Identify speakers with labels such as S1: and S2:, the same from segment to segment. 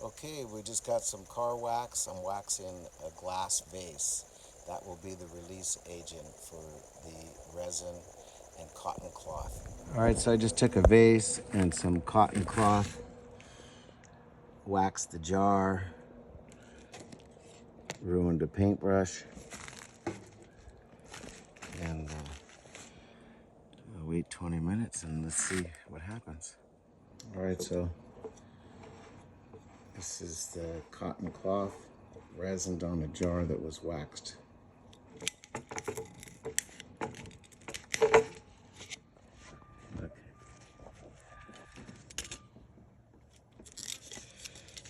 S1: Okay, we just got some car wax. I'm waxing a glass vase. That will be the release agent for the resin and cotton cloth. All right, so I just took a vase and some cotton cloth, waxed the jar, ruined a paintbrush, and I'll wait 20 minutes and let's see what happens. All right, so this is the cotton cloth resined on a jar that was waxed. Okay.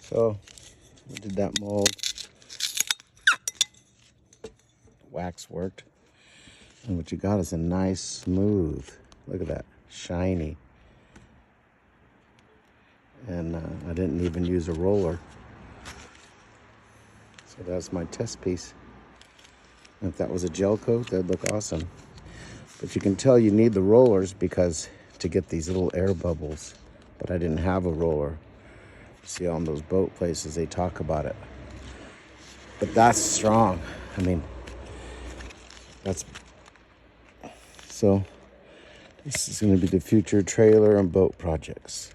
S1: So we did that mold. Wax worked. And what you got is a nice smooth, look at that, shiny. And I didn't even use a roller. So that's my test piece. If that was a gel coat, that'd look awesome. But you can tell you need the rollers because to get these little air bubbles. But I didn't have a roller. See, on those boat places, they talk about it. But that's strong. I mean, that's... So this is going to be the future trailer and boat projects.